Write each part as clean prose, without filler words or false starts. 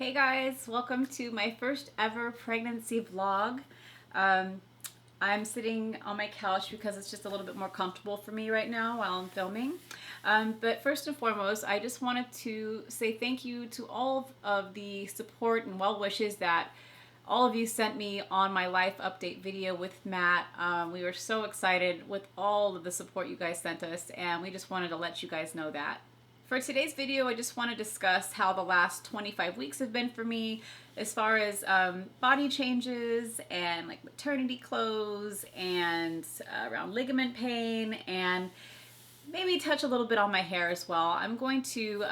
Hey guys, welcome to my first ever pregnancy vlog. I'm sitting on my couch because it's just a little bit more comfortable for me right now while I'm filming. But first and foremost, I just wanted to say thank you to all of the support and well wishes that all of you sent me on my life update video with Matt. We were so excited with all of the support you guys sent us, and we just wanted to let you guys know that. For today's video, I just want to discuss how the last 25 weeks have been for me as far as body changes and like maternity clothes and around ligament pain, and maybe touch a little bit on my hair as well. I'm going to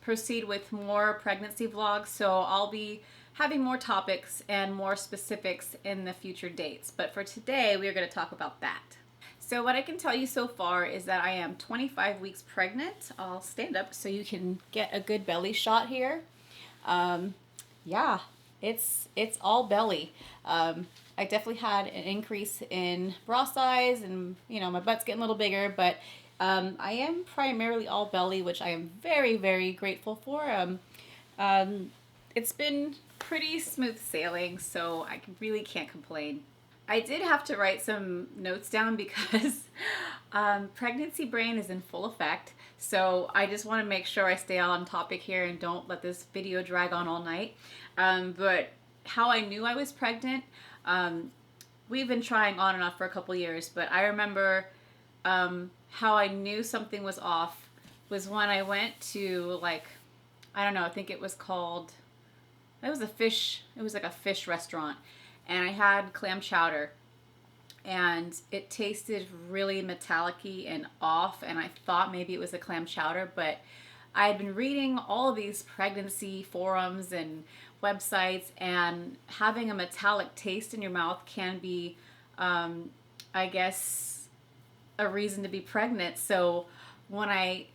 proceed with more pregnancy vlogs, so I'll be having more topics and more specifics in the future dates. But for today, we are going to talk about that. So what I can tell you so far is that I am 25 weeks pregnant. I'll stand up so you can get a good belly shot here. Yeah, it's all belly. I definitely had an increase in bra size, and my butt's getting a little bigger, but I am primarily all belly, which I am very, very grateful for. It's been pretty smooth sailing, so I really can't complain. I did have to write some notes down because pregnancy brain is in full effect. So I just want to make sure I stay on topic here and don't let this video drag on all night. But how I knew I was pregnant, we've been trying on and off for a couple years, but I remember how I knew something was off was when I went to, like, I don't know, I think it was called, it was like a fish restaurant. And I had clam chowder, and it tasted really metallic-y and off, and I thought maybe it was a clam chowder, but I had been reading all of these pregnancy forums and websites, and having a metallic taste in your mouth can be, I guess, a reason to be pregnant. So when I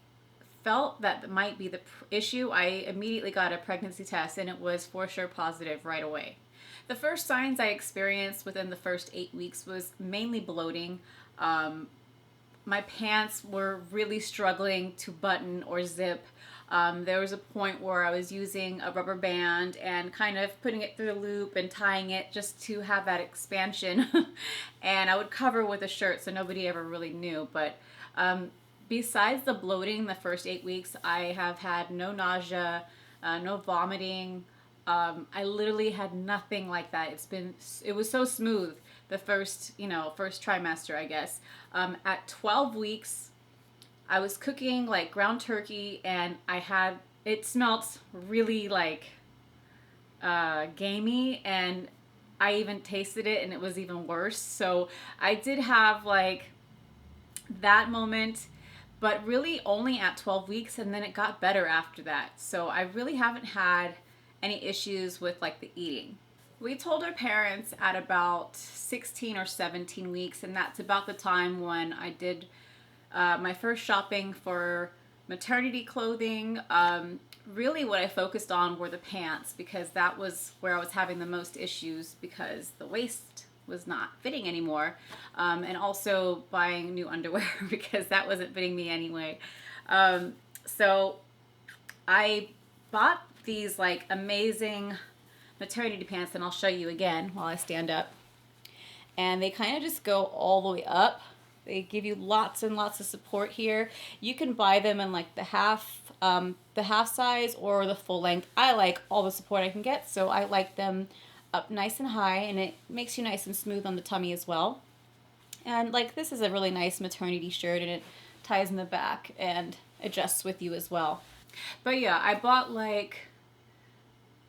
felt that might be the issue, I immediately got a pregnancy test, and it was for sure positive right away. The first signs I experienced within the first 8 weeks was mainly bloating. My pants were really struggling to button or zip. There was a point where I was using a rubber band and kind of putting it through the loop and tying it just to have that expansion. And I would cover with a shirt so nobody ever really knew. But besides the bloating the first 8 weeks, I have had no nausea, no vomiting. I literally had nothing like that. It was so smooth the first trimester, I guess. At 12 weeks, I was cooking like ground turkey, and it smelt really like gamey, and I even tasted it and it was even worse. So I did have like that moment, but really only at 12 weeks, and then it got better after that. So I really haven't had any issues with like the eating. We told our parents at about 16 or 17 weeks, and that's about the time when I did my first shopping for maternity clothing. Really what I focused on were the pants, because that was where I was having the most issues because the waist was not fitting anymore, and also buying new underwear because that wasn't fitting me anyway. So I bought these like amazing maternity pants, and I'll show you again while I stand up, and they kind of just go all the way up. They give you lots and lots of support here. You can buy them in like the half size or the full length. I like all the support I can get, so I like them up nice and high, and it makes you nice and smooth on the tummy as well. And like, this is a really nice maternity shirt, and it ties in the back and adjusts with you as well. But yeah, I bought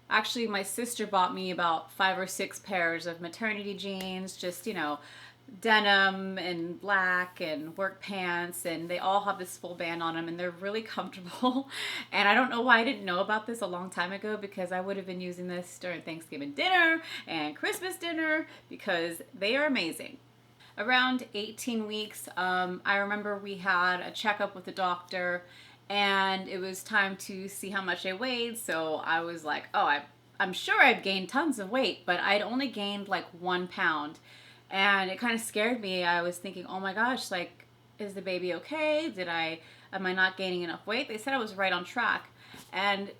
actually, my sister bought me about 5 or 6 pairs of maternity jeans, just, denim and black and work pants, and they all have this full band on them, and they're really comfortable. And I don't know why I didn't know about this a long time ago, because I would have been using this during Thanksgiving dinner and Christmas dinner, because they are amazing. Around 18 weeks, I remember we had a checkup with the doctor, and it was time to see how much I weighed. So I was like, oh, I'm sure I've gained tons of weight, but I'd only gained like 1 pound. And it kind of scared me. I was thinking, oh my gosh, like, is the baby okay? Am I not gaining enough weight? They said I was right on track. And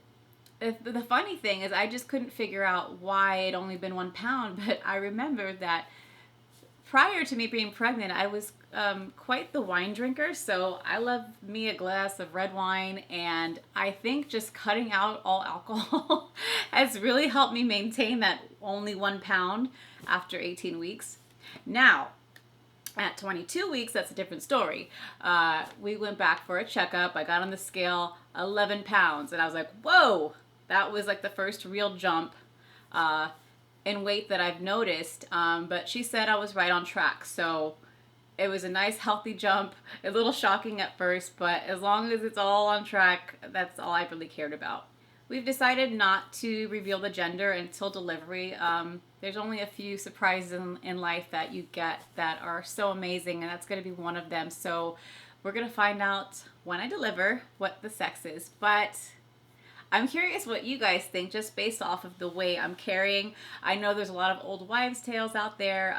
the funny thing is I just couldn't figure out why it only been 1 pound, but I remember that prior to me being pregnant, I was quite the wine drinker, so I love me a glass of red wine, and I think just cutting out all alcohol has really helped me maintain that only 1 pound after 18 weeks. Now, at 22 weeks, that's a different story. We went back for a checkup. I got on the scale, 11 pounds, and I was like, whoa, that was like the first real jump in weight that I've noticed, but she said I was right on track. So it was a nice healthy jump, a little shocking at first, but as long as it's all on track, that's all I really cared about. We've decided not to reveal the gender until delivery. There's only a few surprises in life that you get that are so amazing, and that's going to be one of them. So we're going to find out when I deliver what the sex is, but I'm curious what you guys think just based off of the way I'm carrying. I know there's a lot of old wives' tales out there,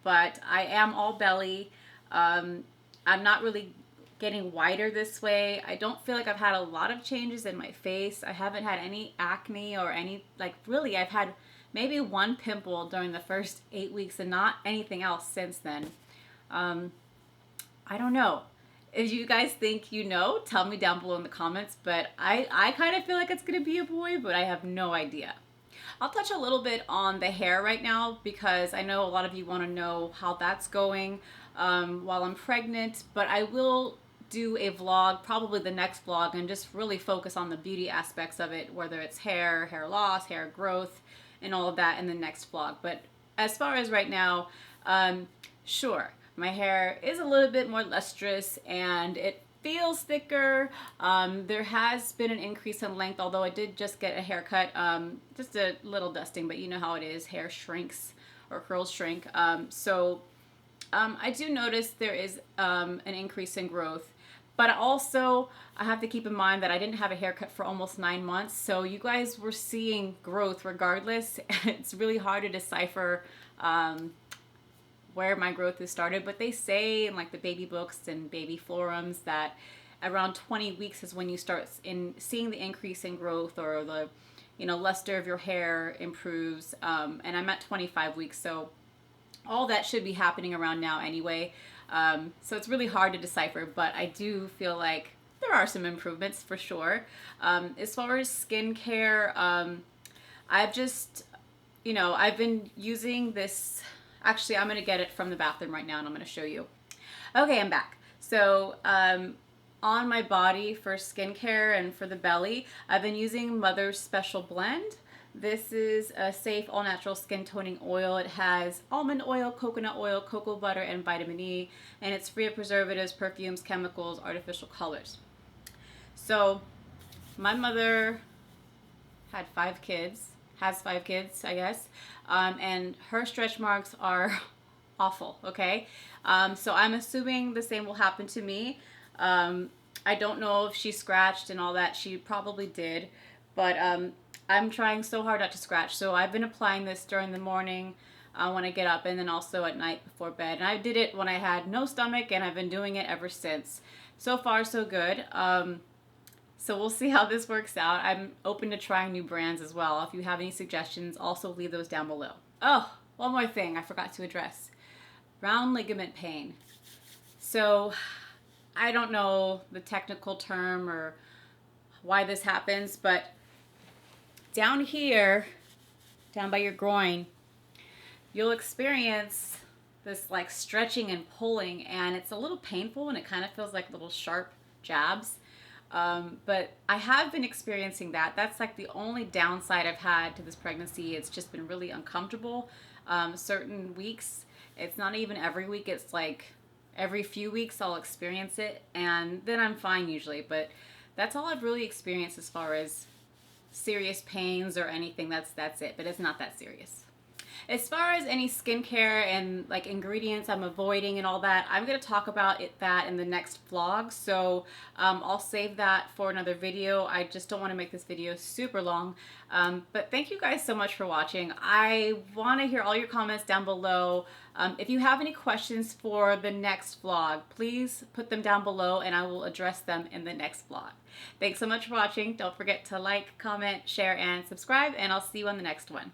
but I am all belly. I'm not really getting wider this way. I don't feel like I've had a lot of changes in my face. I haven't had any acne or any, like really, I've had maybe one pimple during the first 8 weeks and not anything else since then. I don't know. If you guys think you know, tell me down below in the comments, but I kind of feel like it's going to be a boy, but I have no idea. I'll touch a little bit on the hair right now because I know a lot of you want to know how that's going while I'm pregnant, but I will do a vlog, probably the next vlog, and just really focus on the beauty aspects of it, whether it's hair, hair loss, hair growth, and all of that in the next vlog. But as far as right now, sure. My hair is a little bit more lustrous and it feels thicker. There has been an increase in length, although I did just get a haircut, just a little dusting, but you know how it is, hair shrinks or curls shrink. So I do notice there is an increase in growth, but also I have to keep in mind that I didn't have a haircut for almost 9 months. So you guys were seeing growth regardless. It's really hard to decipher where my growth has started, but they say in like the baby books and baby forums that around 20 weeks is when you start seeing the increase in growth, or the luster of your hair improves, and I'm at 25 weeks, so all that should be happening around now anyway. So it's really hard to decipher, but I do feel like there are some improvements for sure. As far as skincare, I've just I've been using this. Actually, I'm going to get it from the bathroom right now and I'm going to show you. Okay, I'm back. So on my body for skincare and for the belly, I've been using Mother's Special Blend. This is a safe all-natural skin toning oil. It has almond oil, coconut oil, cocoa butter, and vitamin E, and it's free of preservatives, perfumes, chemicals, artificial colors. So my mother had 5 kids. Has 5 kids, I guess, and her stretch marks are awful, okay? So I'm assuming the same will happen to me. I don't know if she scratched and all that. She probably did, but I'm trying so hard not to scratch. So I've been applying this during the morning when I get up, and then also at night before bed. And I did it when I had no stomach, and I've been doing it ever since. So far, so good. So we'll see how this works out. I'm open to trying new brands as well. If you have any suggestions, also leave those down below. Oh, one more thing I forgot to address. Round ligament pain. So I don't know the technical term or why this happens, but down here, down by your groin, you'll experience this like stretching and pulling, and it's a little painful and it kind of feels like little sharp jabs. But I have been experiencing that. That's like the only downside I've had to this pregnancy. It's just been really uncomfortable. Certain weeks, it's not even every week, it's like every few weeks I'll experience it, and then I'm fine usually. But that's all I've really experienced as far as serious pains or anything. That's it, but it's not that serious. As far as any skincare and like ingredients I'm avoiding and all that, I'm going to talk about that in the next vlog. So I'll save that for another video. I just don't want to make this video super long. But thank you guys so much for watching. I want to hear all your comments down below. If you have any questions for the next vlog, please put them down below and I will address them in the next vlog. Thanks so much for watching. Don't forget to like, comment, share, and subscribe, and I'll see you on the next one.